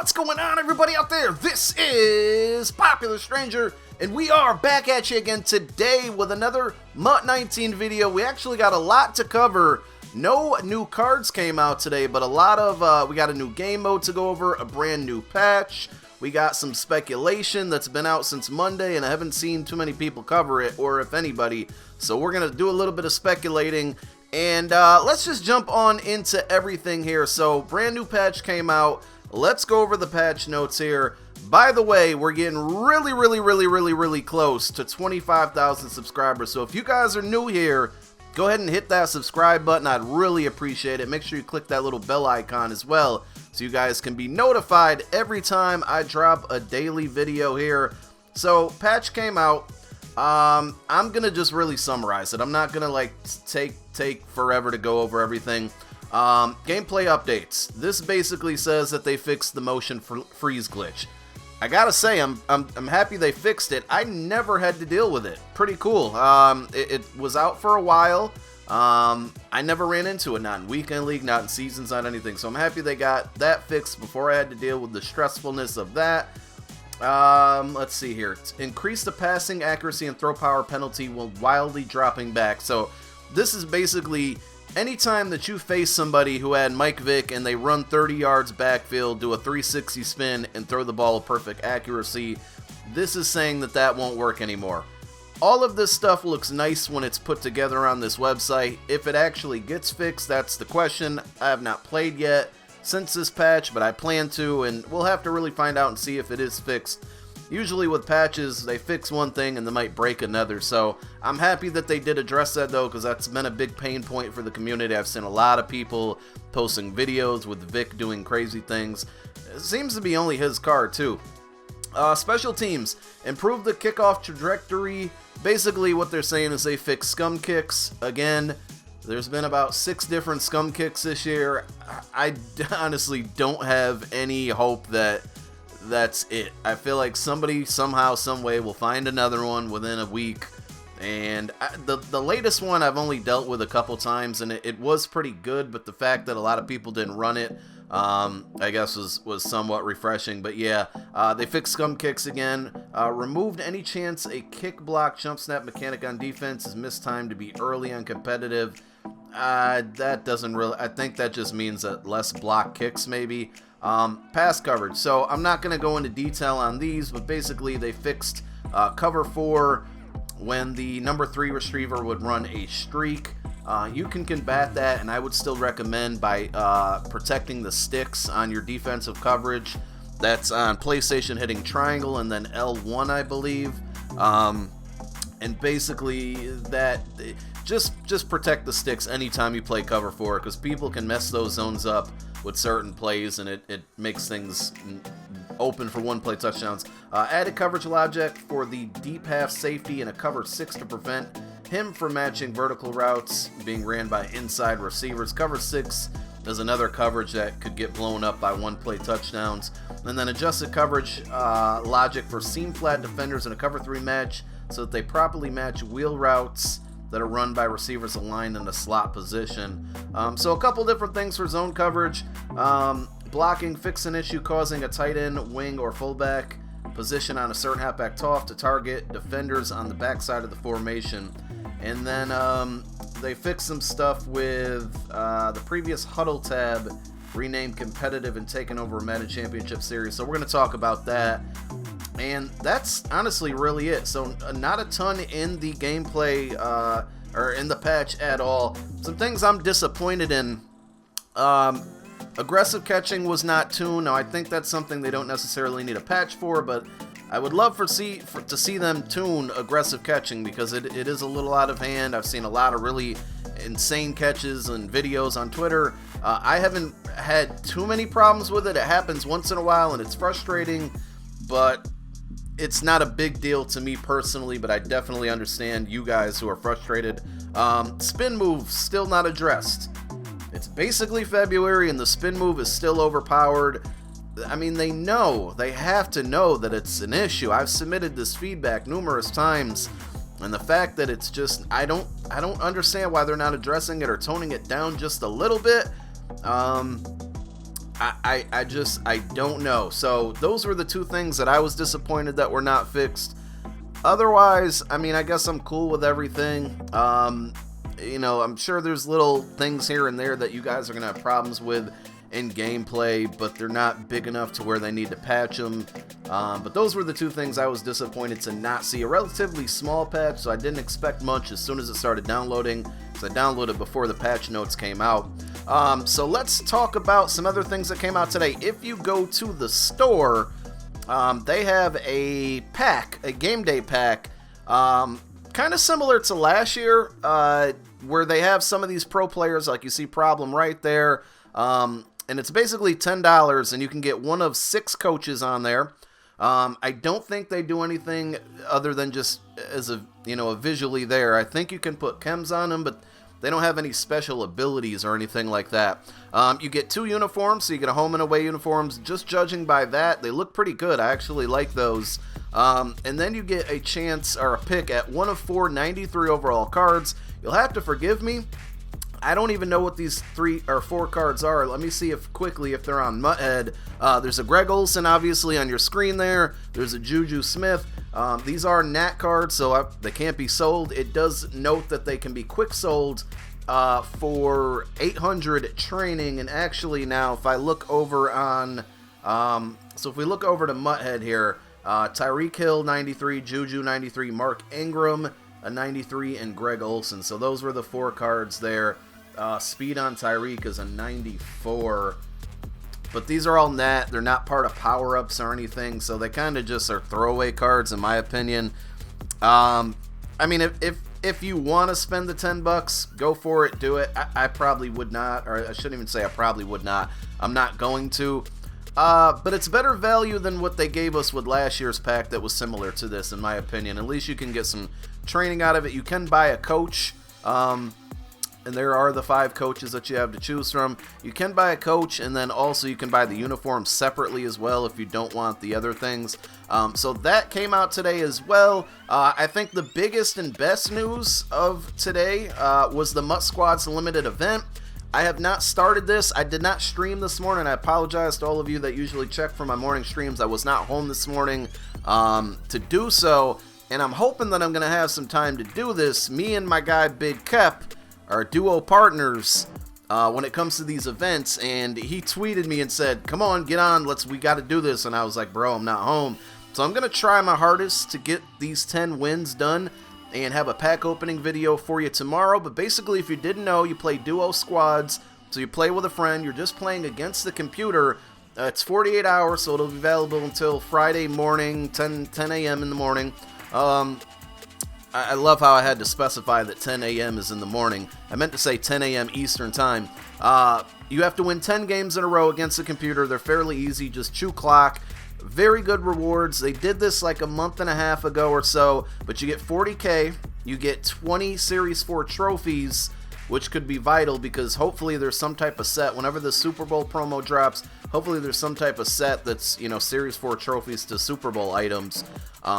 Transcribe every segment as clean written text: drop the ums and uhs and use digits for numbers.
What's going on, everybody out there? This is Popular Stranger, and we are back at you again today with another MUT 19 video. We actually got a lot to cover. No new cards came out today, but a lot of, we got a new game mode to go over, a brand new patch. We got some speculation that's been out since Monday, and I haven't seen too many people cover it, or if anybody. So we're going to do a little bit of speculating, and let's just jump on into everything here. So, brand new patch came out. Let's go over the patch notes here. By the way, we're getting really close to 25,000 subscribers. So if you guys are new here, go ahead and hit that subscribe button. I'd really appreciate it. Make sure you click that little bell icon as well, so you guys can be notified every time I drop a daily video here. So, patch came out. I'm gonna just really summarize it. I'm not gonna like take forever to go over everything. Gameplay updates. This basically says that they fixed the motion freeze glitch. I gotta say, I'm happy they fixed it. I never had to deal with it. Pretty cool. It was out for a while. I never ran into it, not in Weekend League, not in Seasons, not anything. So I'm happy they got that fixed before I had to deal with the stressfulness of that. Let's see here. Increase the passing accuracy and throw power penalty while wildly dropping back. So this is basically anytime that you face somebody who had Mike Vick and they run 30 yards backfield, do a 360 spin, and throw the ball with perfect accuracy, this is saying that that won't work anymore. All of this stuff looks nice when it's put together on this website. If it actually gets fixed, that's the question. I have not played yet since this patch, but I plan to, and we'll have to really find out and see if it is fixed. Usually with patches, they fix one thing and they might break another, so I'm happy that they did address that though, because that's been a big pain point for the community. I've seen a lot of people posting videos with Vic doing crazy things. It seems to be only his card too. Special teams. Improve the kickoff trajectory. Basically what they're saying is they fix scum kicks. Again, there's been about 6 different scum kicks this year. I honestly don't have any hope that that's it. I feel like somebody somehow, some way will find another one within a week. And the latest one I've only dealt with a couple times, and it was pretty good, but the fact that a lot of people didn't run it, I guess was somewhat refreshing. But yeah, they fixed scum kicks again. Removed any chance a kick block jump snap mechanic on defense is mistimed to be early on competitive. That doesn't really, I think that just means that less block kicks maybe. Pass coverage. So I'm not going to go into detail on these, but basically they fixed cover 4 when the number 3 receiver would run a streak. You can combat that, and I would still recommend by protecting the sticks on your defensive coverage. That's on PlayStation hitting triangle and then L1, I believe. And basically that just protect the sticks anytime you play cover 4, because people can mess those zones up with certain plays, and it makes things open for one-play touchdowns. Added coverage logic for the deep half safety and a cover 6 to prevent him from matching vertical routes being ran by inside receivers. Cover 6 is another coverage that could get blown up by one-play touchdowns. And then adjusted coverage logic for seam flat defenders in a cover 3 match so that they properly match wheel routes that are run by receivers aligned in the slot position. So a couple different things for zone coverage. Blocking, fix an issue causing a tight end, wing, or fullback position on a certain halfback toss to target defenders on the backside of the formation. And then they fixed some stuff with the previous huddle tab, renamed competitive and taken over a Madden Championship Series. So we're going to talk about that. And that's honestly really it. So not a ton in the gameplay or in the patch at all. Some things I'm disappointed in. Aggressive catching was not tuned. Now I think that's something they don't necessarily need a patch for, but I would love to see them tune aggressive catching, because it is a little out of hand. I've seen a lot of really insane catches and videos on Twitter. I haven't had too many problems with it. It happens once in a while and it's frustrating, but it's not a big deal to me personally, but I definitely understand you guys who are frustrated. Spin move still not addressed. It's basically February and the spin move is still overpowered. I mean, they have to know that it's an issue. I've submitted this feedback numerous times, and the fact that it's just, I don't understand why they're not addressing it or toning it down just a little bit. I don't know. So those were the two things that I was disappointed that were not fixed. Otherwise, I mean, I guess I'm cool with everything. You know, I'm sure there's little things here and there that you guys are going to have problems with in gameplay, but they're not big enough to where they need to patch them. But those were the two things I was disappointed to not see. A relatively small patch, so I didn't expect much as soon as it started downloading, because I downloaded before the patch notes came out. So let's talk about some other things that came out today. If you go to the store, they have a pack, a game day pack, kind of similar to last year, where they have some of these pro players, like you see Problem right there, and it's basically $10, and you can get one of 6 coaches on there. I don't think they do anything other than just as a, you know, a visually there. I think you can put chems on them, but they don't have any special abilities or anything like that. You get 2 uniforms, so you get a home and away uniforms. Just judging by that, they look pretty good. I actually like those. And then you get a chance or a pick at 1 of 4 93 overall cards. You'll have to forgive me. I don't even know what these 3 or 4 cards are. Let me see if they're on Mutthead. There's a Greg Olsen, obviously, on your screen there. There's a Juju Smith. These are Nat cards, so they can't be sold. It does note that they can be quick sold for 800 training. And actually now, if I look over on, so if we look over to Mutthead here, Tyreek Hill 93, Juju 93, Mark Ingram a 93, and Greg Olsen. So those were the 4 cards there. Speed on Tyreek is a 94. But these are all Nat. They're not part of power-ups or anything, so they kind of just are throwaway cards, in my opinion. I mean, if you want to spend the $10, go for it, do it. I probably would not, or I shouldn't even say I probably would not. I'm not going to. But it's better value than what they gave us with last year's pack that was similar to this, in my opinion. At least you can get some training out of it. You can buy a coach, and there are the 5 coaches that you have to choose from. You can buy a coach, and then also you can buy the uniform separately as well if you don't want the other things. So that came out today as well. I think the biggest and best news of today was the Mutt Squads Limited event. I have not started this. I did not stream this morning. I apologize to all of you that usually check for my morning streams. I was not home this morning to do so, and I'm hoping that I'm going to have some time to do this. Me and my guy Big Kep are duo partners when it comes to these events, and he tweeted me and said, come on, get on, we got to do this. And I was like, bro, I'm not home. So I'm going to try my hardest to get these 10 wins done and have a pack opening video for you tomorrow. But basically, if you didn't know, you play duo squads, so you play with a friend, you're just playing against the computer. It's 48 hours, so it'll be available until Friday morning, 10 a.m. in the morning. I love how I had to specify that 10 a.m. is in the morning. I meant to say 10 a.m. Eastern time. You have to win 10 games in a row against the computer. They're fairly easy, just chew clock. Very good rewards. They did this like a month and a half ago or so, but you get 40K, you get 20 Series 4 trophies, which could be vital because hopefully there's some type of set. Whenever the Super Bowl promo drops, hopefully there's some type of set that's, you know, Series 4 trophies to Super Bowl items.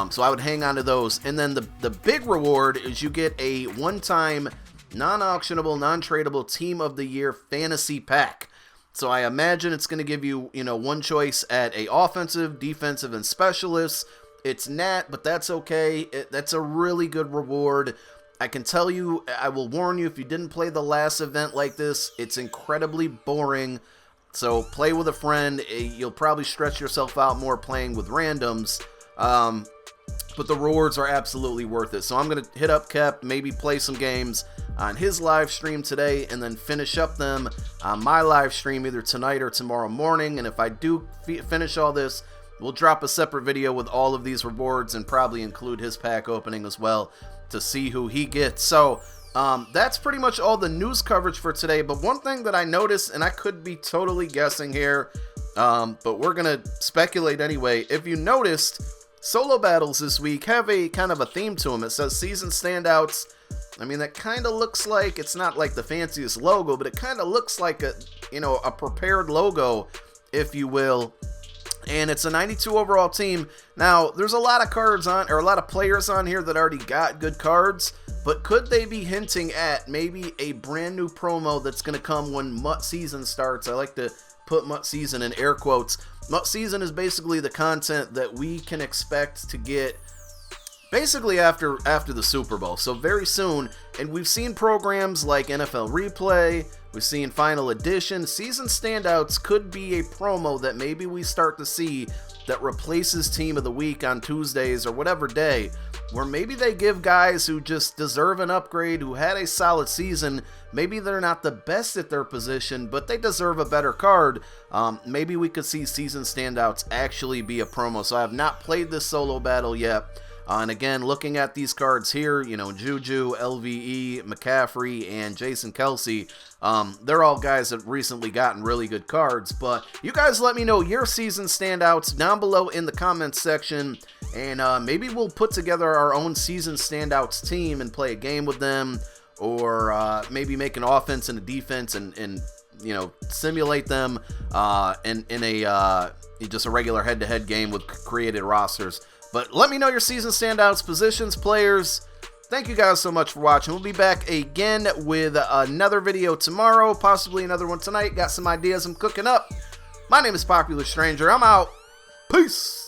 So I would hang on to those. And then the big reward is you get a one-time, non-auctionable, non-tradable Team of the Year Fantasy Pack. So I imagine it's going to give you, you know, one choice at a offensive, defensive, and specialists. It's Nat, but that's okay. That's a really good reward. I can tell you, I will warn you, if you didn't play the last event like this, it's incredibly boring. So play with a friend. You'll probably stretch yourself out more playing with randoms. But the rewards are absolutely worth it. So I'm going to hit up Kep, maybe play some games on his live stream today, and then finish up them on my live stream either tonight or tomorrow morning. And if I do finish all this, we'll drop a separate video with all of these rewards and probably include his pack opening as well to see who he gets. So that's pretty much all the news coverage for today. But one thing that I noticed, and I could be totally guessing here, but we're going to speculate anyway. If you noticed, solo battles this week have a kind of a theme to them. It says season standouts. I mean, that kind of looks like, it's not like the fanciest logo, but it kind of looks like a, you know, a prepared logo, if you will. And it's a 92 overall team. Now, there's a lot of cards on, or a lot of players on here that already got good cards, but could they be hinting at maybe a brand new promo that's going to come when MUT season starts? I like to put MUT Season in air quotes. MUT Season is basically the content that we can expect to get basically after the Super Bowl, so very soon. And we've seen programs like NFL Replay, we've seen Final Edition. Season Standouts could be a promo that maybe we start to see that replaces Team of the Week on Tuesdays or whatever day, where maybe they give guys who just deserve an upgrade, who had a solid season. Maybe they're not the best at their position, but they deserve a better card. Maybe we could see Season Standouts actually be a promo. So I have not played this solo battle yet. And again, looking at these cards here, you know, Juju, LVE, McCaffrey, and Jason Kelsey, they're all guys that recently gotten really good cards. But you guys let me know your season standouts down below in the comments section, and maybe we'll put together our own season standouts team and play a game with them, or maybe make an offense and a defense and you know, simulate them in a just a regular head-to-head game with created rosters. But let me know your season standouts, positions, players. Thank you guys so much for watching. We'll be back again with another video tomorrow, possibly another one tonight. Got some ideas I'm cooking up. My name is Popular Stranger. I'm out. Peace.